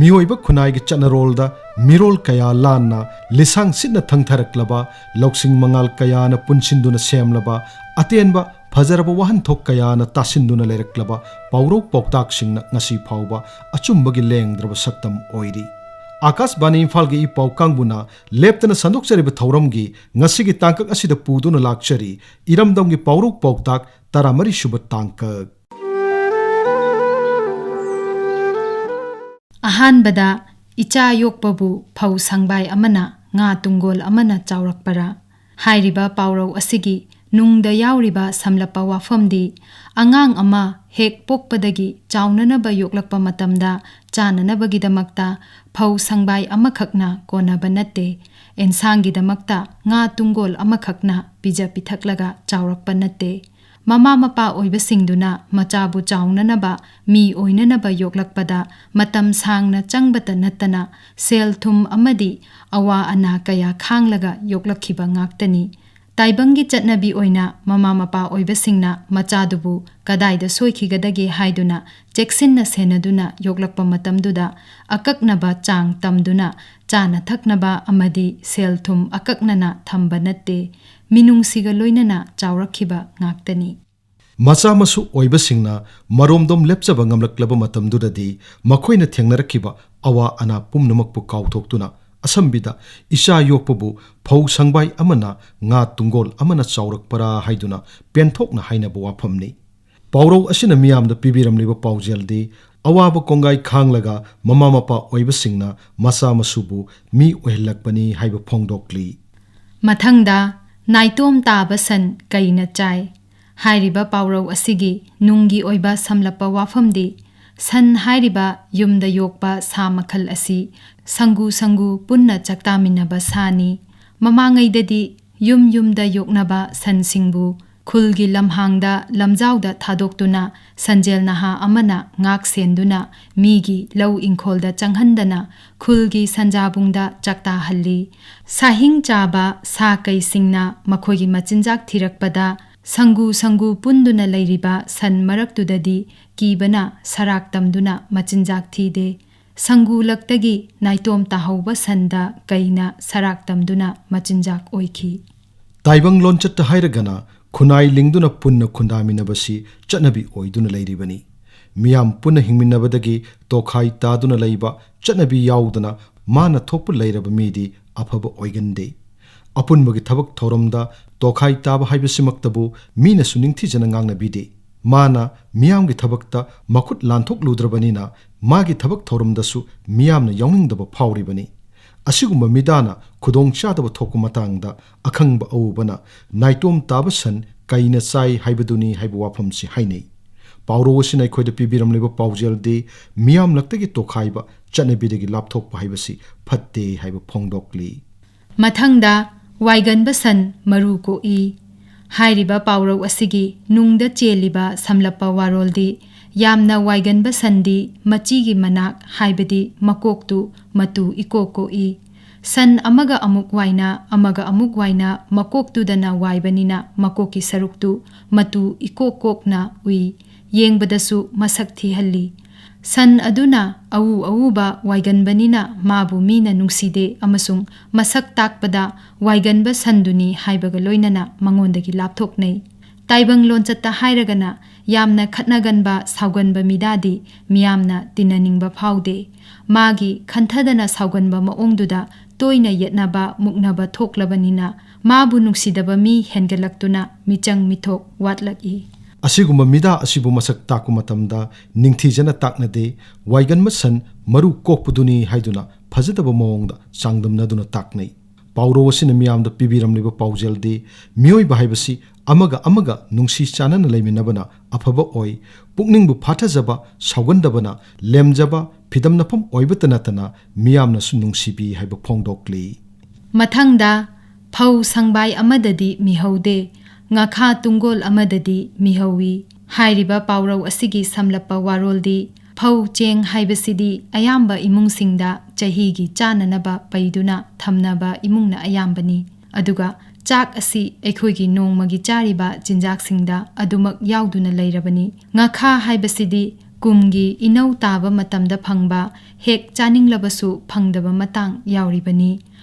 मियोइबा खुनाइगी चनरोलदा मिरोल कया लाना लिसांग सिद्ना थंगथरक्लबा लौसिंग मंगाल कयाना पुनसिंदुना सेमलबा अतेनबा फजरबा वहनथोक कयाना तासिंदुना लेरक्लबा पाउरौ पौताकसिंगना ngasi फाउबा अचुंबगी लेंद्रबा सक्तम ओइरी आकाशवाणी इम्फालगी ई पाउ कांगबुना लेप्तना संदोकचरिबा थौरमगी ngasiगी तांकक असिदा पुदुना लाक्चरी इरमदमगी पाउरौ पौताक 13 सुबा तांकक अहानबदा इचा योकपबु फौ संगबाय अमना nga tungol amana chawrakpara hairiba paurau asigi nungda yauriba samlapa wafamdi angang ama hek pokpadagi chawnanaba yoklakpa matamda chananabagi damakta phau sangbay amakhakna konaba natte ensangi damakta nga tungol amakhakna pija pithaklaga chawrakpa natte mama mapa oiba singduna machabu chawnanaba mi oinanaba yoklakpada matam sangna changbata natana sel thum amadi awa ana kaya khanglaga yoklakhiba ngaktani taibangi chatnabi oina mama mapa oiba singna machadubu kadaida soikhigadagi haiduna cheksinna senaduna yoklakpa matamduda akaknaba chang tamduna chana thaknaba amadi sel thum akaknana thamba natte minungsiga loinana chawrakhiba ngaktani मचा मसु ओइबसिंगना मरोमदोम लेपचबा ngamlaklaba matamdudadi makoina thengnarakhiba awa ana pumnamakpu kauthoktuna asambida isha yokpabu phau sangbai amana nga tungol amana chawrakpara haiduna penthokna hainabu wafamni paurau asina miyamda pibiramliba paujeldi awaba kongai khanglaga mama mapa oibasingna masa masubu mi ohelakpani haiba phongdokli mathangda naitom tabasan kaina chai hairiba paurau asigi nungi oiba samlapa wafamdi san hairiba yumda yokpa samakhal asi sangu sangu punna chaktaminaba sani mamangaidadi yumda yoknaba san singbu khulgi lamhangda lamjauda thadoktuna sanjel naha amana ngak senduna migi lau ingkholda changhandana khulgi sanjabungda chakta halli sahing chaba sa kai singna makhogi machinjak thirakpada sangu sangu punduna leiriba san maraktudadi kibana sarak tamduna machinjak thide sangu laktagi naitom tahauba sanda kaina sarak tamduna machinjak oikhi taibang lonchat hairagana khunai lingduna punna khundaminabasi chanabi oiduna leiribani miyam punna hingminabadagi tokhai taduna leiba chanabi yaudana mana thokpu leiraba midi afaba oigande apunbagi thabak thoromda tokhai taba haibasimaktabu mina suningthi jana ngangnabide mana miyamgi thabakta makhut lanthok ludrabanina magi thabak thoromdasu miyamna yawningdaba phawribani asigumba midana khudong chadaba thokku matangda akhangba awubana naitom taba san kaina chai haibaduni haibu wafamsi hainei pauro wasina khoida pibiramliba paujeldi miyam laktagi tokhaiba chanabidagi lapthokpa haibasi phatte haiba phongdokli mathangda waiganba san maru ko I hairiba paurau asigi nungda cheliba samlapa waroldi yamna waiganba sandi machigi manak haibadi makoktu matu ikoko I san amaga amuk waina makoktu dana waibanina makoki saruktu matu ikokokna ui yengbadasu masak thihalli san aduna auba waiganbanina mabu mina nungside amasung masak takpada waiganba sanduni haibaga loinana mangondagi lapthoknei taibang lonchatta hairagana yamna khatnaganba sauganba midadi miyamna tinaningba phaude magi khanthadana sauganba maongduda toina yetnaba muknaba thoklabanina mabu nungsidaba mi hengalaktuna michang mithok watlaki asigumba mida asibu masak taku matamda ningthijana taknade waigan masan maru kokpuduni haiduna phajadaba mawongda changdamnaduna taknei pauro wasina miyamda pibiramliba paujeldi miyoi bahaibasi amaga nungsi chanana leiminabana afaba oi pukningbu phathajaba saugandabana lemjaba phidamnapam oibatanatana miyamna su nungsibi haiba phongdokli mathangda phau sangbai amadadi mihaude ngakha tungol amadadi mihawi hairiba paurau asigi samlapa waroldi phau cheng haibasidi ayamba imungsingda chahigi chananaba paiduna thamnaba imungna ayambani aduga chak asi ekhoigi nongmagi chariba jinjak singda adumak yauduna leirabani ngakha haibasidi ꯀꯨꯝꯒꯤ ꯏꯅꯧ ꯇꯥꯕ ꯃꯇꯝꯗ ꯐꯪꯕ ꯍꯦꯛ ꯆꯥꯅꯤꯡꯂꯕꯁꯨ ꯐꯪꯗꯕ ꯃꯇꯥꯡ ꯌꯥꯎꯔꯤꯕꯅꯤ꯫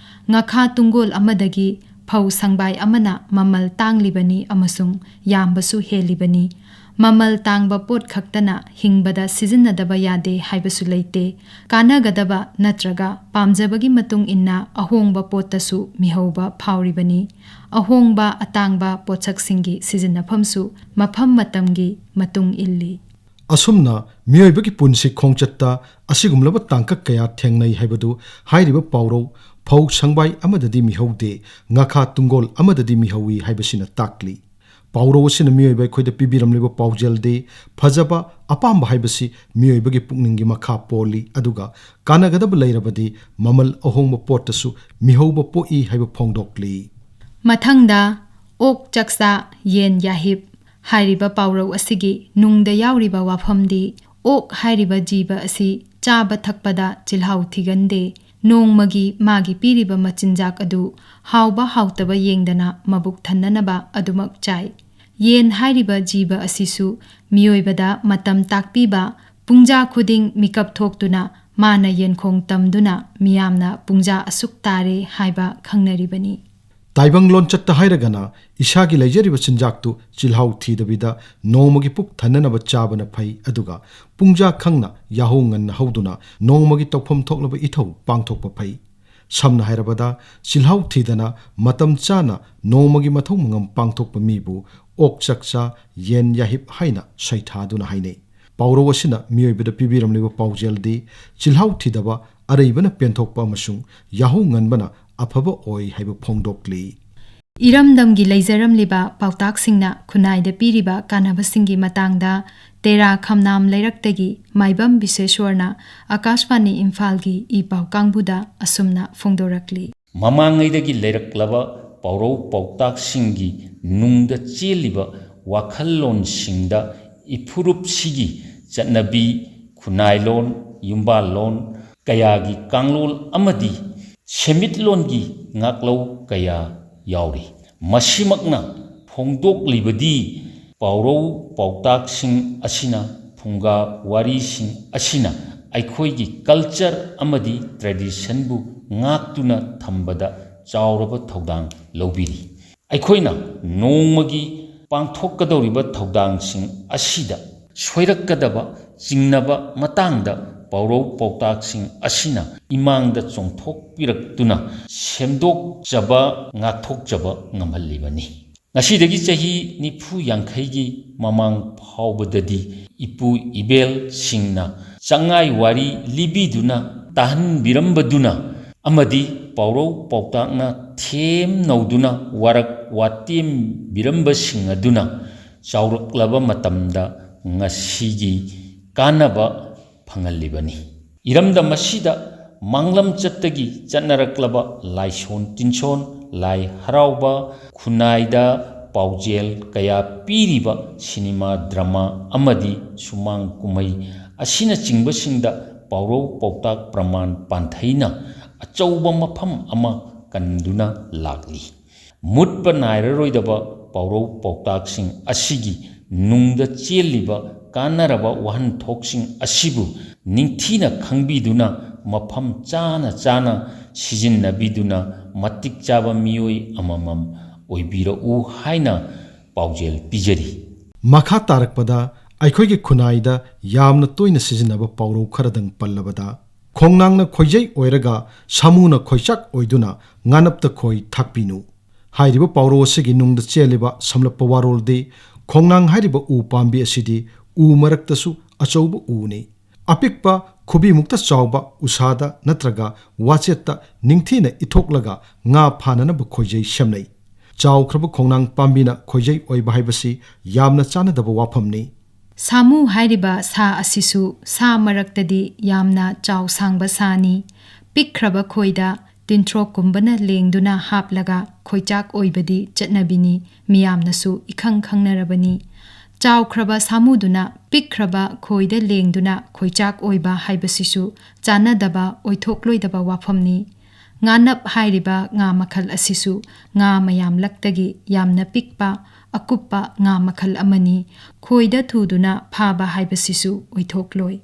ꯉꯈꯥ ꯇꯨꯡꯒꯣꯜ ꯑꯃꯗꯒꯤ ꯐꯧ ꯁꯪꯕꯥꯏ ꯑꯃꯅ ꯃꯃꯜ ꯇꯥꯡꯂꯤꯕꯅꯤ ꯑꯃꯁꯨꯡ ꯌꯥꯝꯕꯁꯨ ꯍꯦꯜꯂꯤꯕꯅꯤ꯫ ꯃꯃꯜ ꯇꯥꯡꯕ ꯄꯣꯠ ꯈꯛꯇꯅ ꯍꯤꯡꯕꯗ ꯁꯤꯖꯤꯟꯅꯗꯕ ꯌꯥꯗꯦ ꯍꯥꯏꯕꯁꯨ ꯂꯩꯇꯦ꯫ ꯀꯥꯟꯅꯒꯗꯕ ꯅꯠꯇ꯭ꯔꯒ ꯄꯥꯝꯖꯕꯒꯤ ꯃꯇꯨꯡ ꯏꯟꯅ ꯑꯍꯣꯡꯕ ꯄꯣꯠꯇꯁꯨ ꯃꯤꯍꯧꯕ ꯐꯥꯎꯔꯤꯕꯅꯤ꯫ ꯑꯍꯣꯡꯕ ꯑꯇꯥꯡꯕ ꯄꯣꯠꯁꯛꯁꯤꯡꯒꯤ ꯁꯤꯖꯤꯟꯅꯐꯝꯁꯨ ꯃꯐꯝ ꯃꯇꯝꯒꯤ ꯃꯇꯨꯡ ꯏꯜꯂꯤ꯫ ꯑꯁꯨꯝꯅ ꯃꯤꯑꯣꯏꯕꯒꯤ ꯄꯨꯟꯁꯤ ꯈꯣꯡꯆꯠꯇ ꯑꯁꯤꯒꯨꯝꯂꯕ ꯇꯥꯡꯀꯛ ꯀꯌꯥ ꯊꯦꯡꯅꯩ ꯍꯥꯏꯕꯗꯨ ꯍꯥꯏꯔꯤꯕ ꯄꯥꯎꯔꯧ ꯐꯧ ꯁꯪꯕꯥꯏ ꯑꯃꯗꯗꯤ ꯃꯤꯍꯧꯗꯦ, ꯉꯈꯥ ꯇꯨꯡꯒꯣꯜ ꯑꯃꯗꯗꯤ ꯃꯤꯍꯧꯏ ꯍꯥꯏꯕꯁꯤꯅ ꯇꯥꯛꯂꯤ꯫ ꯄꯥꯎꯔꯧ ꯑꯁꯤꯅ ꯃꯤꯑꯣꯏꯕ ꯑꯩꯈꯣꯏꯗ ꯄꯤꯕꯤꯔꯝꯂꯤꯕ ꯄꯥꯎꯖꯦꯜꯗꯤ ꯐꯖꯕ ꯑꯄꯥꯝꯕ ꯍꯥꯏꯕꯁꯤ ꯃꯤꯑꯣꯏꯕꯒꯤ ꯄꯨꯛꯅꯤꯡꯒꯤ ꯃꯈꯥ ꯄꯣꯜꯂꯤ, ꯑꯗꯨꯒ ꯀꯥꯟꯅꯒꯗꯕ ꯂꯩꯔꯕꯗꯤ ꯃꯃꯜ ꯑꯍꯣꯡꯕ ꯄꯣꯠꯇꯁꯨ ꯃꯤꯍꯧꯕ ꯄꯣꯛꯏ ꯍꯥꯏꯕ ꯐꯣꯡꯗꯣꯛꯂꯤ꯫ ꯃꯊꯪꯗ ꯑꯣꯛ ꯆꯥꯛꯆꯥ ꯌꯦꯟ ꯌꯥꯍꯤꯞ ꯍꯥꯏꯔꯤꯕ ꯄꯥꯎꯔꯧ ꯑꯁꯤꯒꯤ ꯅꯨꯡꯗ ꯌꯥꯎꯔꯤꯕ ꯋꯥꯐꯝꯗꯤ ꯑꯣꯛ ꯍꯥꯏꯔꯤꯕ ꯖꯤꯕ ꯑꯁꯤ ꯆꯥꯕ ꯊꯛꯄꯗ ꯆꯤꯜꯍꯥꯎ ꯊꯤꯒꯟꯗꯦ꯫ ꯅꯣꯡꯃꯒꯤ ꯃꯥꯒꯤ ꯄꯤꯔꯤꯕ ꯃꯆꯤꯟꯖꯥꯛ ꯑꯗꯨ ꯍꯥꯎꯕ ꯍꯥꯎꯇꯕ ꯌꯦꯡꯗꯅ ꯃꯕꯨꯛ ꯊꯟꯅꯅꯕ ꯑꯗꯨꯃꯛ ꯆꯥꯏ꯫ ꯌꯦꯟ ꯍꯥꯏꯔꯤꯕ ꯖꯤꯕ ꯑꯁꯤꯁꯨ ꯃꯤꯑꯣꯏꯕꯗ ꯃꯇꯝ ꯇꯥꯛꯄꯤꯕ, ꯄꯨꯡꯖꯥ ꯈꯨꯗꯤꯡ ꯃꯤꯀꯞ ꯊꯣꯛꯇꯨꯅ ꯃꯥꯅ ꯌꯦꯟꯈꯣꯡ ꯇꯝꯗꯨꯅ ꯃꯤꯌꯥꯝꯅ ꯄꯨꯡꯖꯥ ꯑꯁꯨꯛ ꯇꯥꯔꯦ ꯍꯥꯏꯕ ꯈꯪꯅꯔꯤꯕꯅꯤ꯫ ꯇꯥꯏꯕꯪ ꯂꯣꯟꯆꯠꯇ ꯍꯥꯏꯔꯒꯅ ꯏꯁꯥꯒꯤ ꯂꯩꯖꯔꯤꯕ ꯆꯤꯟꯖꯥꯛꯇꯨ ꯆꯤꯜꯍꯥꯎ ꯊꯤꯗꯕꯤꯗ ꯅꯣꯡꯃꯒꯤ ꯄꯨꯛ ꯊꯟꯅꯅꯕ ꯆꯥꯕꯅ ꯐꯩ, ꯑꯗꯨꯒ ꯄꯨꯡꯖꯥ ꯈꯪꯅ ꯌꯥꯍꯧ ꯉꯟꯅ ꯍꯧꯗꯨꯅ ꯅꯣꯡꯃꯒꯤ ꯇꯧꯐꯝ ꯊꯣꯛꯂꯕ ꯏꯊꯧ ꯄꯥꯡꯊꯣꯛꯄ ꯐꯩ꯫ ꯁꯝꯅ ꯍꯥꯏꯔꯕꯗ ꯆꯤꯜꯍꯥꯎ ꯊꯤꯗꯅ ꯃꯇꯝ ꯆꯥꯅ ꯅꯣꯡꯃꯒꯤ ꯃꯊꯧ ꯃꯉꯝ ꯄꯥꯡꯊꯣꯛꯄ ꯃꯤꯕꯨ ꯑꯣꯛ ꯆꯥꯛꯆꯥ ꯌꯦꯟ ꯌꯥꯍꯤꯞ ꯍꯥꯏꯅ ꯁꯩꯊꯥꯗꯨꯅ ꯍꯥꯏꯅꯩ꯫ ꯄꯥꯎꯔꯧ ꯑꯁꯤꯅ ꯃꯤꯑꯣꯏꯕꯗ ꯄꯤꯕꯤꯔꯝꯂꯤꯕ ꯄꯥꯎꯖꯦꯜꯗꯤ ꯆꯤꯜꯍꯥꯎ ꯊꯤꯗꯕ, ꯑꯔꯩꯕꯅ ꯄꯦꯟꯊꯣꯛꯄ ꯑꯃꯁꯨꯡ ꯌꯥꯍꯧ ꯉꯟꯕꯅ ꯑꯐꯕ ꯑꯣꯏ ꯍꯥꯏꯕ ꯐꯣꯡꯗꯣꯛꯂꯤ꯫ ꯏꯔꯝꯗꯝꯒꯤ ꯂꯩꯖꯔꯝꯂꯤꯕ ꯄꯥꯎꯇꯥꯛꯁꯤꯡꯅ ꯈꯨꯟꯅꯥꯏꯗ ꯄꯤꯔꯤꯕ ꯀꯥꯟꯅꯕꯁꯤꯡꯒꯤ ꯃꯇꯥꯡꯗ ꯇꯦꯔꯥ ꯈꯝꯅꯥꯝ ꯂꯩꯔꯛꯇꯒꯤ ꯃꯥꯏꯕꯝ ꯕꯤꯁꯦꯁ꯭ꯋꯔꯅ ꯑꯀꯥꯁꯕꯥꯅꯤ ꯏꯝꯐꯥꯜꯒꯤ ꯏ ꯄꯥꯎ ꯀꯥꯡꯕꯨꯗ ꯑꯁꯨꯝꯅ ꯐꯣꯡꯗꯣꯔꯛꯂꯤ꯫ ꯃꯃꯥꯡꯉꯩꯗꯒꯤ ꯂꯩꯔꯛꯂꯕ ꯄꯥꯎꯔꯧ ꯄꯥꯎꯇꯥꯛꯁꯤꯡꯒꯤ ꯅꯨꯡꯗ ꯆꯦꯜꯂꯤꯕ ꯋꯥꯈꯜꯂꯣꯟꯁꯤꯡꯗ ꯏꯐꯨꯔꯨꯞꯁꯤꯒꯤ ꯆꯠꯅꯕꯤ, ꯈꯨꯟꯅꯥꯏꯂꯣꯟ, ꯌꯨꯝꯕꯥꯜꯂꯣꯟ ꯀꯌꯥꯒꯤ ꯀꯥꯡꯂꯣꯟ ꯑꯃꯗꯤ ꯁꯦꯟꯃꯤꯠꯂꯣꯟꯒꯤ ꯉꯥꯛꯂꯧ ꯀꯌꯥ ꯌꯥꯎꯔꯤ꯫ ꯃꯁꯤꯃꯛꯅ ꯐꯣꯡꯗꯣꯛꯂꯤꯕꯗꯤ ꯄꯥꯎꯔꯧ ꯄꯥꯎꯇꯥꯛꯁꯤꯡ ꯑꯁꯤꯅ, ꯐꯨꯡꯒꯥ ꯋꯥꯔꯤꯁꯤꯡ ꯑꯁꯤꯅ ꯑꯩꯈꯣꯏꯒꯤ ꯀꯜꯆꯔ ꯑꯃꯗꯤ ꯇ꯭ꯔꯦꯗꯤꯁꯟꯕꯨ ꯉꯥꯛꯇꯨꯅ ꯊꯝꯕꯗ ꯆꯥꯎꯔꯕ ꯊꯧꯗꯥꯡ ꯂꯧꯕꯤꯔꯤ꯫ ꯑꯩꯈꯣꯏꯅ ꯅꯣꯡꯃꯒꯤ ꯄꯥꯡꯊꯣꯛꯀꯗꯧꯔꯤꯕ ꯊꯧꯗꯥꯡꯁꯤꯡ ꯑꯁꯤꯗ ꯁꯣꯏꯔꯛꯀꯗꯕ ꯆꯤꯡꯅꯕ ꯃꯇꯥꯡꯗ ꯄꯥꯎꯔꯧ ꯄꯥꯎꯇꯥꯛꯁꯤꯡ ꯑꯁꯤꯅ ꯏꯃꯥꯡꯗ ꯆꯣꯡꯊꯣꯛꯄꯤꯔꯛꯇꯨꯅ ꯁꯦꯝꯗꯣꯛꯆꯕ, ꯉꯥꯛꯊꯣꯛꯆꯕ ꯉꯝꯍꯜꯂꯤꯕꯅꯤ꯫ ꯉꯁꯤꯗꯒꯤ ꯆꯍꯤ 40-50ꯒꯤ ꯃꯃꯥꯡ ꯐꯥꯎꯕꯗꯗꯤ ꯏꯄꯨ ꯏꯕꯦꯜꯁꯤꯡꯅ ꯆꯉꯥꯏ ꯋꯥꯔꯤ ꯂꯤꯕꯤꯗꯨꯅ ꯇꯥꯍꯟꯕꯤꯔꯝꯕꯗꯨꯅ ꯑꯃꯗꯤ ꯄꯥꯎꯔꯧ ꯄꯥꯎꯇꯥꯛꯅ ꯊꯦꯝ ꯅꯧꯗꯨꯅ ꯋꯥꯔꯛ ꯋꯥꯇꯦꯝꯕꯤꯔꯝꯕꯁꯤꯡ ꯑꯗꯨꯅ ꯆꯥꯎꯔꯛꯂꯕ ꯃꯇꯝꯗ ꯉꯁꯤꯒꯤ ꯀꯥꯟꯅꯕ ꯐꯪꯍꯜꯂꯤꯕꯅꯤ꯫ ꯏꯔꯝꯗꯝ ꯑꯁꯤꯗ ꯃꯥꯡꯂꯝꯆꯠꯇꯒꯤ ꯆꯠꯅꯔꯛꯂꯕ ꯂꯥꯏꯁꯣꯟ ꯇꯤꯟꯁꯣꯟ, ꯂꯥꯏ ꯍꯔꯥꯎꯕ, ꯈꯨꯟꯅꯥꯏꯗ ꯄꯥꯎꯖꯦꯜ ꯀꯌꯥ ꯄꯤꯔꯤꯕ ꯁꯤꯅꯦꯃꯥ, ꯗ꯭ꯔꯃꯥ ꯑꯃꯗꯤ ꯁꯨꯃꯥꯡ ꯀꯨꯝꯍꯩ ꯑꯁꯤꯅꯆꯤꯡꯕꯁꯤꯡꯗ ꯄꯥꯎꯔꯧ ꯄꯥꯎꯇꯥꯛ ꯄ꯭ꯔꯃꯥꯟ ꯄꯥꯟꯊꯩꯅ ꯑꯆꯧꯕ ꯃꯐꯝ ꯑꯃ ꯀꯟꯗꯨꯅ ꯂꯥꯛꯂꯤ꯫ ꯃꯨꯠꯄ ꯅꯥꯏꯔꯔꯣꯏꯗꯕ ꯄꯥꯎꯔꯧ ꯄꯥꯎꯇꯥꯛꯁꯤꯡ ꯑꯁꯤꯒꯤ ꯅꯨꯡꯗ ꯆꯦꯜꯂꯤꯕ ꯀꯥꯟꯅꯔꯕ ꯋꯥꯍꯟꯊꯣꯛꯁꯤꯡ ꯑꯁꯤꯕꯨ ꯅꯤꯡꯊꯤꯅ ꯈꯪꯕꯤꯗꯨꯅ ꯃꯐꯝ ꯆꯥꯅ ꯆꯥꯅ ꯁꯤꯖꯤꯟꯅꯕꯤꯗꯨꯅ ꯃꯇꯤꯛ ꯆꯥꯕ ꯃꯤꯑꯣꯏ ꯑꯃꯃꯝ ꯑꯣꯏꯕꯤꯔꯛꯎ ꯍꯥꯏꯅ ꯄꯥꯎꯖꯦꯜ ꯄꯤꯖꯔꯤ꯫ ꯃꯈꯥ ꯇꯥꯔꯛꯄꯗ ꯑꯩꯈꯣꯏꯒꯤ ꯈꯨꯟꯅꯥꯏꯗ ꯌꯥꯝꯅ ꯇꯣꯏꯅ ꯁꯤꯖꯤꯟꯅꯕ ꯄꯥꯎꯔꯧ ꯈꯔꯗꯪ ꯄꯜꯂꯕꯗ ꯈꯣꯡꯅꯥꯡꯅ ꯈꯣꯏꯖꯩ ꯑꯣꯏꯔꯒ ꯁꯥꯃꯨꯅ ꯈꯣꯏꯆꯥꯛ ꯑꯣꯏꯗꯨꯅ ꯉꯥꯅꯞꯇ ꯈꯣꯏ ꯊꯥꯛꯄꯤꯅꯨ ꯍꯥꯏꯔꯤꯕ ꯄꯥꯎꯔꯧ ꯑꯁꯤꯒꯤ ꯅꯨꯡꯗ ꯆꯦꯜꯂꯤꯕ ꯁꯝꯂꯞꯄ ꯋꯥꯔꯣꯜꯗꯤ ꯈꯣꯡꯅꯥꯡ ꯍꯥꯏꯔꯤꯕ ꯎ ꯄꯥꯝꯕꯤ ꯑꯁꯤꯗꯤ ꯎ ꯃꯔꯛꯇꯁꯨ ꯑꯆꯧꯕ ꯎꯅꯤ꯫ ꯑꯄꯤꯛꯄ ꯈꯨꯕꯤꯃꯨꯛꯇ ꯆꯥꯎꯕ ꯎꯁꯥꯗ ꯅꯠꯇ꯭ꯔꯒ ꯋꯥꯆꯦꯠꯇ ꯅꯤꯡꯊꯤꯅ ꯏꯊꯣꯛꯂꯒ ꯉꯥ ꯐꯥꯅꯅꯕ ꯈꯣꯏꯖꯩ ꯁꯦꯝꯅꯩ꯫ ꯆꯥꯎꯈ꯭ꯔꯕ ꯈꯣꯡꯅꯥꯡ ꯄꯥꯝꯕꯤꯅ ꯈꯣꯏꯖꯩ ꯑꯣꯏꯕ ꯍꯥꯏꯕꯁꯤ ꯌꯥꯝꯅ ꯆꯥꯅꯗꯕ ꯋꯥꯐꯝꯅꯤ꯫ ꯁꯥꯃꯨ ꯍꯥꯏꯔꯤꯕ ꯁꯥ ꯑꯁꯤꯁꯨ ꯁꯥ ꯃꯔꯛꯇꯗꯤ ꯌꯥꯝꯅ ꯆꯥꯎ ꯁꯥꯡꯕ ꯁꯥꯅꯤ꯫ ꯄꯤꯛꯈ꯭ꯔꯕ ꯈꯣꯏꯗ ꯇꯤꯟꯊ꯭ꯔꯣꯛꯀꯨꯝꯕꯅ ꯂꯦꯡꯗꯨꯅ ꯍꯥꯞꯂꯒ ꯈꯣꯏꯆꯥꯛ ꯑꯣꯏꯕꯗꯤ ꯆꯠꯅꯕꯤꯅꯤ, ꯃꯤꯌꯥꯝꯅꯁꯨ ꯏꯈꯪ ꯈꯪꯅꯔꯕꯅꯤ꯫ ꯆꯥꯎꯈ꯭ꯔꯕ ꯁꯥꯃꯨꯗꯨꯅ ꯄꯤꯛꯈ꯭ꯔꯕ ꯈꯣꯏꯗ ꯂꯦꯡꯗꯨꯅ ꯈꯣꯏꯆꯥꯛ ꯑꯣꯏꯕ ꯍꯥꯏꯕꯁꯤꯁꯨ ꯆꯥꯅꯗꯕ, ꯑꯣꯏꯊꯣꯛꯂꯣꯏꯗꯕ ꯋꯥꯐꯝꯅꯤ꯫ ꯉꯥꯅꯞ ꯍꯥꯏꯔꯤꯕ ꯉꯥ ꯃꯈꯜ ꯑꯁꯤꯁꯨ ꯉꯥ ꯃꯌꯥꯝꯂꯛꯇꯒꯤ ꯌꯥꯝꯅ ꯄꯤꯛꯄ ꯑꯀꯨꯞꯄ ꯉꯥ ꯃꯈꯜ ꯑꯃꯅꯤ ꯈꯣꯏꯗ ꯊꯨꯗꯨꯅ ꯐꯥꯕ ꯍꯥꯏꯕꯁꯤꯁꯨ ꯑꯣꯏꯊꯣꯛꯂꯣꯏ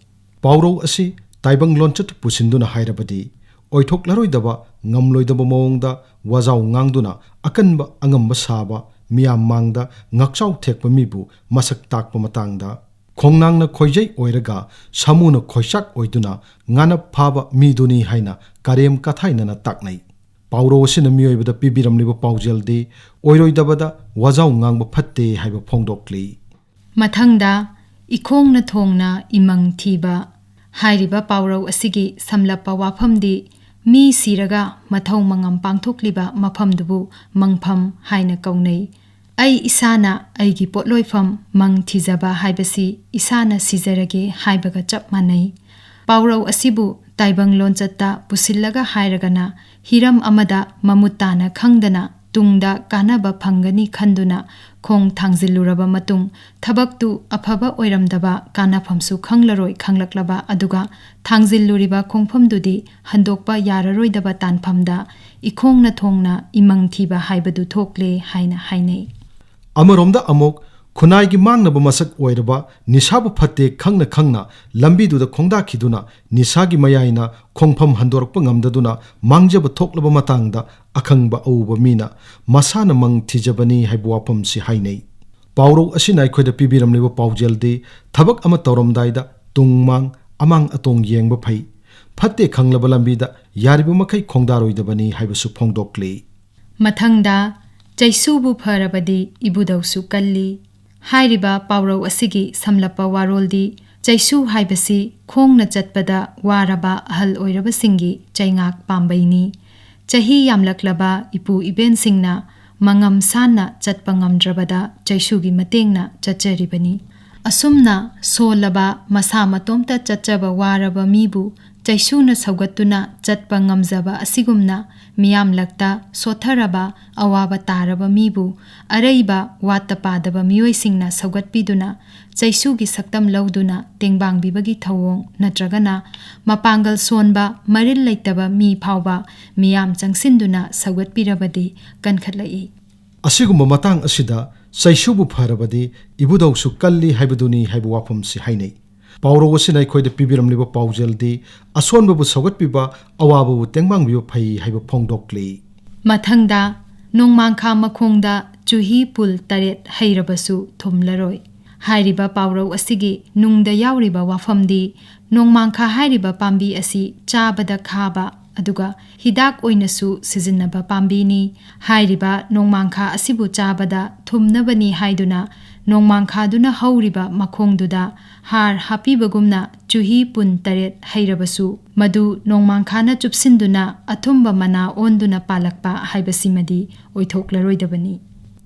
ꯄꯥꯎꯔꯧ ꯑꯁꯤ ꯇꯥꯏꯕꯪ ꯂꯣꯟꯆꯠ ꯄꯨꯁꯤꯟꯗꯨꯅ ꯍꯥꯏꯔꯕꯗꯤ ꯑꯣꯏꯊꯣꯛꯂꯔꯣꯏꯗꯕ ꯉꯝꯂꯣꯏꯗꯕ ꯃꯑꯣꯡꯗ ꯋꯥꯖꯥꯎ ꯉꯥꯡꯗꯨꯅ ꯑꯀꯟꯕ ꯑꯉꯝꯕ ꯁꯥꯕ ꯃꯤꯌꯥꯝ ꯃꯥꯡꯗ ꯉꯛꯆꯥꯎ ꯊꯦꯛꯄ ꯃꯤꯕꯨ ꯃꯁꯛ ꯇꯥꯛꯄ ꯃꯇꯥꯡꯗ ꯈꯣꯡꯅꯥꯡꯅ ꯈꯣꯏꯖꯩ ꯑꯣꯏꯔꯒ ꯁꯥꯃꯨꯅ ꯈꯣꯏꯆꯥꯛ ꯑꯣꯏꯗꯨꯅ ꯉꯥꯅꯞ ꯐꯥꯕ ꯃꯤꯗꯨꯅꯤ ꯍꯥꯏꯅ ꯀꯔꯦꯝ ꯀꯊꯥꯏꯅꯅ ꯇꯥꯛꯅꯩ ꯄꯥꯎꯔꯧ ꯑꯁꯤꯅ ꯃꯤꯑꯣꯏꯕꯗ ꯄꯤꯕꯤꯔꯝꯂꯤꯕ ꯄꯥꯎꯖꯦꯜꯗꯤ ꯑꯣꯏꯔꯣꯏꯗꯕꯗ ꯋꯥꯖꯥꯎ ꯉꯥꯡꯕ ꯐꯠꯇꯦ ꯍꯥꯏꯕ ꯐꯣꯡꯗꯣꯛꯂꯤ ꯃꯊꯪꯗ ꯏꯈꯣꯡꯅ ꯊꯣꯡꯅ ꯏꯃꯪ ꯊꯤꯕ ꯍꯥꯏꯔꯤꯕ ꯄꯥꯎꯔꯧ ꯑꯁꯤꯒꯤ ꯁꯝꯂꯞꯄ ꯋꯥꯐꯝꯗꯤ ꯃꯤ ꯁꯤꯔꯒ ꯃꯊꯧ ꯃꯉꯝ ꯄꯥꯡꯊꯣꯛꯂꯤꯕ ꯃꯐꯝꯗꯨꯕꯨ ꯃꯪꯐꯝ ꯍꯥꯏꯅ ꯀꯧꯅꯩ ꯑꯩ ꯏꯁꯥꯅ ꯑꯩꯒꯤ ꯄꯣꯠꯂꯣꯏꯐꯝ ꯃꯪ ꯊꯤꯖꯕ ꯍꯥꯏꯕꯁꯤ ꯏꯁꯥꯅ ꯁꯤꯖꯔꯒꯦ ꯍꯥꯏꯕꯒ ꯆꯞ ꯃꯥꯟꯅꯩ ꯄꯥꯎꯔꯧ ꯑꯁꯤꯕꯨ ꯇꯥꯏꯕꯪ ꯂꯣꯟꯆꯠꯇ ꯄꯨꯁꯤꯜꯂꯒ ꯍꯥꯏꯔꯒꯅ ꯍꯤꯔꯝ ꯑꯃꯗ ꯃꯃꯨꯠ ꯇꯥꯅ ꯈꯪꯗꯅ ꯇꯨꯡꯗ ꯀꯥꯟꯅꯕ ꯐꯪꯒꯅꯤ ꯈꯟꯗꯨꯅ ꯈꯣꯡ ꯊꯥꯡꯖꯤꯜꯂꯨꯔꯕ ꯃꯇꯨꯡ ꯊꯕꯛꯇꯨ ꯑꯐꯕ ꯑꯣꯏꯔꯝꯗꯕ ꯀꯥꯟꯅꯐꯝꯁꯨ ꯈꯪꯂꯔꯣꯏ ꯈꯪꯂꯛꯂꯕ ꯑꯗꯨꯒ ꯊꯥꯡꯖꯤꯜꯂꯨꯔꯤꯕ ꯈꯣꯡꯐꯝꯗꯨꯗꯤ ꯍꯟꯗꯣꯛꯄ ꯌꯥꯔꯔꯣꯏꯗꯕ ꯇꯥꯟꯐꯝꯗ ꯏꯈꯣꯡꯅ ꯊꯣꯡꯅ ꯏꯃꯪ ꯊꯤꯕ ꯍꯥꯏꯕꯗꯨ ꯊꯣꯛꯂꯦ ꯍꯥꯏꯅ ꯍꯥꯏꯅꯩ ꯑꯃꯔꯣꯝꯗ ꯑꯃꯨꯛ ꯈꯨꯟꯅꯥꯏꯒꯤ ꯃꯥꯡꯅꯕ ꯃꯁꯛ ꯑꯣꯏꯔꯕ ꯅꯤꯁꯥꯕꯨ ꯐꯠꯇꯦ ꯈꯪꯅ ꯈꯪꯅ ꯂꯝꯕꯤꯗꯨꯗ ꯈꯣꯡꯗꯥꯈꯤꯗꯨꯅ ꯅꯤꯁꯥꯒꯤ ꯃꯌꯥꯏꯅ ꯈꯣꯡꯐꯝ ꯍꯟꯗꯣꯔꯛꯄ ꯉꯝꯗꯗꯨꯅ ꯃꯥꯡꯖꯕ ꯊꯣꯛꯂꯕ ꯃꯇꯥꯡꯗ ꯑꯈꯪꯕ ꯑꯎꯕ ꯃꯤꯅ ꯃꯁꯥꯅ ꯃꯪ ꯊꯤꯖꯕꯅꯤ ꯍꯥꯏꯕ ꯋꯥꯐꯝꯁꯤ ꯍꯥꯏꯅꯩ ꯄꯥꯎꯔꯧ ꯑꯁꯤꯅ ꯑꯩꯈꯣꯏꯗ ꯄꯤꯕꯤꯔꯝꯂꯤꯕ ꯄꯥꯎꯖꯦꯜꯗꯤ ꯊꯕꯛ ꯑꯃ ꯇꯧꯔꯝꯗꯥꯏꯗ ꯇꯨꯡ ꯃꯥꯡ ꯑꯃꯥꯡ ꯑꯇꯣꯡ ꯌꯦꯡꯕ ꯐꯩ ꯐꯠꯇꯦ ꯈꯪꯂꯕ ꯂꯝꯕꯤꯗ ꯌꯥꯔꯤꯕ ꯃꯈꯩ ꯈꯣꯡꯗꯥꯔꯣꯏꯗꯕꯅꯤ ꯍꯥꯏꯕꯁꯨ ꯐꯣꯡꯗꯣꯛꯂꯤ ꯃꯊꯪꯗ ꯆꯩꯁꯨꯕꯨ ꯐꯔꯕꯗꯤ ꯏꯕꯨꯗꯧꯁꯨ ꯀꯜꯂꯤ ꯍꯥꯏꯔꯤꯕ ꯄꯥꯎꯔꯧ ꯑꯁꯤꯒꯤ ꯁꯝꯂꯞꯄ ꯋꯥꯔꯣꯜꯗꯤ ꯆꯩꯁꯨ ꯍꯥꯏꯕꯁꯤ ꯈꯣꯡꯅ ꯆꯠꯄꯗ ꯋꯥꯔꯕ ꯑꯍꯜ ꯑꯣꯏꯔꯕꯁꯤꯡꯒꯤ ꯆꯩꯉꯥꯛ ꯄꯥꯝꯕꯩꯅꯤ ꯆꯍꯤ ꯌꯥꯝꯂꯛꯂꯕ ꯏꯄꯨ ꯏꯕꯦꯟꯁꯤꯡꯅ ꯃꯉꯝ ꯁꯥꯟꯅ ꯆꯠꯄ ꯉꯝꯗ꯭ꯔꯕꯗ ꯆꯩꯁꯨꯒꯤ ꯃꯇꯦꯡꯅ ꯆꯠꯆꯔꯤꯕꯅꯤ ꯑꯁꯨꯝꯅ ꯁꯣꯜꯂꯕ ꯃꯁꯥ ꯃꯇꯣꯝꯇ ꯆꯠꯆꯕ ꯋꯥꯔꯕ ꯃꯤꯕꯨ ꯆꯩꯁꯨꯅ ꯁꯧꯒꯠꯇꯨꯅ ꯆꯠꯄ ꯉꯝꯖꯕ ꯑꯁꯤꯒꯨꯝꯅ ꯃꯤꯌꯥꯝꯂꯛꯇ ꯁꯣꯠꯊꯔꯕ ꯑꯋꯥꯕ ꯇꯥꯔꯕ ꯃꯤꯕꯨ ꯑꯔꯩꯕ ꯋꯥꯠꯇ ꯄꯥꯗꯕ ꯃꯤꯑꯣꯏꯁꯤꯡꯅ ꯁꯧꯒꯠꯄꯤꯗꯨꯅ ꯆꯩꯁꯨꯒꯤ ꯁꯛꯇꯝ ꯂꯧꯗꯨꯅ ꯇꯦꯡꯕꯥꯡꯕꯤꯕꯒꯤ ꯊꯧꯑꯣꯡ ꯅꯠꯇ꯭ꯔꯒꯅ ꯃꯄꯥꯡꯒꯜ ꯁꯣꯟꯕ ꯃꯔꯤꯜ ꯂꯩꯇꯕ ꯃꯤ ꯐꯥꯎꯕ ꯃꯤꯌꯥꯝ ꯆꯪꯁꯤꯟꯗꯨꯅ ꯁꯧꯒꯠꯄꯤꯔꯕꯗꯤ ꯀꯟꯈꯠꯂꯛꯏ ꯑꯁꯤꯒꯨꯝꯕ ꯃꯇꯥꯡ ꯑꯁꯤꯗ ꯆꯩꯁꯨꯕꯨ ꯐꯔꯕꯗꯤ ꯏꯕꯨꯗꯧꯁꯨ ꯀꯜꯂꯤ ꯍꯥꯏꯕꯗꯨꯅꯤ ꯍꯥꯏꯕ ꯋꯥꯐꯝꯁꯤ ꯍꯥꯏꯅꯩ ꯄꯥꯎꯔꯧ ꯑꯁꯤꯅ ꯑꯩꯈꯣꯏꯗ ꯄꯤꯕꯤꯔꯝꯂꯤꯕ ꯄꯥꯎꯖꯦꯜꯗꯤ ꯑꯁꯣꯟꯕꯕꯨ ꯁꯧꯒꯠꯄꯤꯕ ꯑꯋꯥꯕꯕꯨ ꯇꯦꯡꯕꯥꯡꯕꯤꯕ ꯐꯩ ꯍꯥꯏꯕ ꯐꯣꯡꯗꯣꯛꯂꯤ ꯃꯊꯪꯗ ꯅꯣꯡꯃꯥꯡꯈꯥ ꯃꯈꯣꯡꯗ ꯆꯨꯍꯤ ꯄꯨꯜ 8 ꯍꯩꯔꯕꯁꯨ ꯊꯨꯝꯂꯔꯣꯏ ꯍꯥꯏꯔꯤꯕ ꯄꯥꯎꯔꯧ ꯑꯁꯤꯒꯤ ꯅꯨꯡꯗ ꯌꯥꯎꯔꯤꯕ ꯋꯥꯐꯝꯗꯤ ꯅꯣꯡꯃꯥꯡꯈꯥ ꯍꯥꯏꯔꯤꯕ ꯄꯥꯝꯕꯤ ꯑꯁꯤ ꯆꯥꯕꯗ ꯈꯥꯕ ꯑꯗꯨꯒ ꯍꯤꯗꯥꯛ ꯑꯣꯏꯅꯁꯨ ꯁꯤꯖꯤꯟꯅꯕ ꯄꯥꯝꯕꯤꯅꯤ ꯍꯥꯏꯔꯤꯕ ꯅꯣꯡꯃꯥꯡꯈꯥ ꯑꯁꯤꯕꯨ ꯆꯥꯕꯗ ꯊꯨꯝꯅꯕꯅꯤ ꯍꯥꯏꯗꯨꯅ ꯅꯣꯡꯃꯥꯡꯈꯥꯗꯨꯅ ꯍꯧꯔꯤꯕ ꯃꯈꯣꯡꯗꯨꯗ ꯍꯥꯔ ꯍꯥꯞꯄꯤꯕꯒꯨꯝꯅ ꯆꯨꯍꯤ ꯄꯨꯟ 8 ꯍꯩꯔꯕꯁꯨ ꯃꯗꯨ ꯅꯣꯡꯃꯥꯡꯈꯥꯅ ꯆꯨꯞꯁꯤꯟꯗꯨꯅ ꯑꯊꯨꯝꯕ ꯃꯅꯥ ꯑꯣꯟꯗꯨꯅ ꯄꯥꯜꯂꯛꯄ ꯍꯥꯏꯕꯁꯤꯃꯗꯤ ꯑꯣꯏꯊꯣꯛꯂꯔꯣꯏꯗꯕꯅꯤ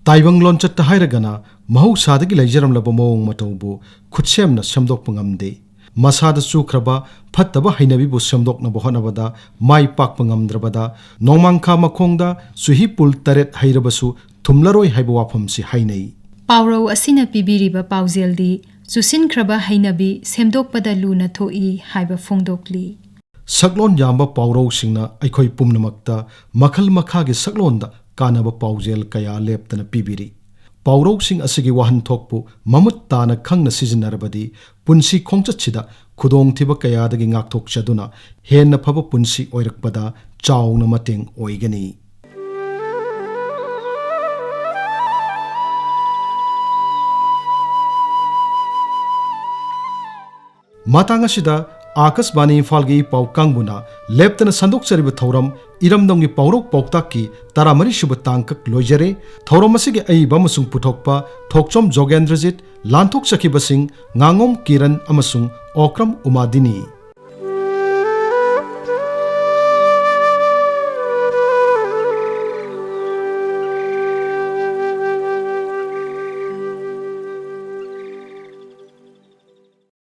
ꯇꯥꯏꯕꯪ ꯂꯣꯟꯆꯠꯇ ꯍꯥꯏꯔꯒꯅ ꯃꯍꯧꯁꯥꯗꯒꯤ ꯂꯩꯖꯔꯝꯂꯕ ꯃꯑꯣꯡ ꯃꯇꯧꯕꯨ ꯈꯨꯠꯁꯦꯝꯅ ꯁꯦꯝꯗꯣꯛꯄ ꯉꯝꯗꯦ ꯃꯁꯥꯗ ꯆꯨꯈ꯭ꯔꯕ ꯐꯠꯇꯕ ꯍꯩꯅꯕꯤꯕꯨ ꯁꯦꯝꯗꯣꯛꯅꯕ ꯍꯣꯠꯅꯕꯗ ꯃꯥꯏ ꯄꯥꯛꯄ ꯉꯝꯗ꯭ꯔꯕꯗ ꯅꯣꯡꯃꯥꯡꯈꯥ ꯃꯈꯣꯡꯗ ꯆꯨꯍꯤ ꯄꯨꯜ 8 ꯍꯩꯔꯕꯁꯨ ꯊꯨꯝꯂꯔꯣꯏ ꯍꯥꯏꯕ ꯋꯥꯐꯝꯁꯤ ꯍꯥꯏꯅꯩ ꯄꯥꯎꯔꯧ ꯑꯁꯤꯅ ꯄꯤꯕꯤꯔꯤꯕ ꯄꯥꯎꯖꯦꯜꯗꯤ ꯆꯨꯁꯤꯟꯈ꯭ꯔꯕ ꯍꯩꯅꯕꯤ ꯁꯦꯝꯗꯣꯛꯄꯗ ꯂꯨꯅ ꯊꯣꯛꯏ ꯍꯥꯏꯕ ꯐꯣꯡꯗꯣꯛꯂꯤ ꯁꯛꯂꯣꯟ ꯌꯥꯝꯕ ꯄꯥꯎꯔꯧꯁꯤꯡꯅ ꯑꯩꯈꯣꯏ ꯄꯨꯝꯅꯃꯛꯇ ꯃꯈꯜ ꯃꯈꯥꯒꯤ ꯁꯛꯂꯣꯟꯗ ꯀꯥꯟꯅꯕ ꯄꯥꯎꯖꯦꯜ ꯀꯌꯥ ꯂꯦꯞꯇꯅ ꯄꯤꯕꯤꯔꯤ ꯄꯥꯎꯔꯧꯁꯤꯡ ꯑꯁꯤꯒꯤ ꯋꯥꯍꯟꯊꯣꯛꯄꯨ ꯃꯃꯨꯠ ꯇꯥꯅ ꯈꯪꯅ ꯁꯤꯖꯤꯟꯅꯔꯕꯗꯤ ꯄꯨꯟꯁꯤ ꯈꯣꯡꯆꯠꯁꯤꯗ ꯈꯨꯗꯣꯡꯊꯤꯕ ꯀꯌꯥꯗꯒꯤ ꯉꯥꯛꯊꯣꯛꯆꯗꯨꯅ ꯍꯦꯟꯅ ꯐꯕ ꯄꯨꯟꯁꯤ ꯑꯣꯏꯔꯛꯄꯗ ꯆꯥꯎꯅ ꯃꯇꯦꯡ ꯑꯣꯏꯒꯅꯤ ꯃꯇꯥꯡ ꯑꯁꯤꯗ आकाशवाणी इम्फालगी पाउ कांगबुना लेप्तना संदोक्चरिबा थौरम इरमदमगी पाउरौ पाउताककी 13 सुबा तांकक लोइजरे थौरम असिगे अइबा अमसुंग पुथोकपा Thokchom जोगेंद्रजित लांथोक सखिबसिंग Ngangom Kiran अमसुंग Okram Umadini।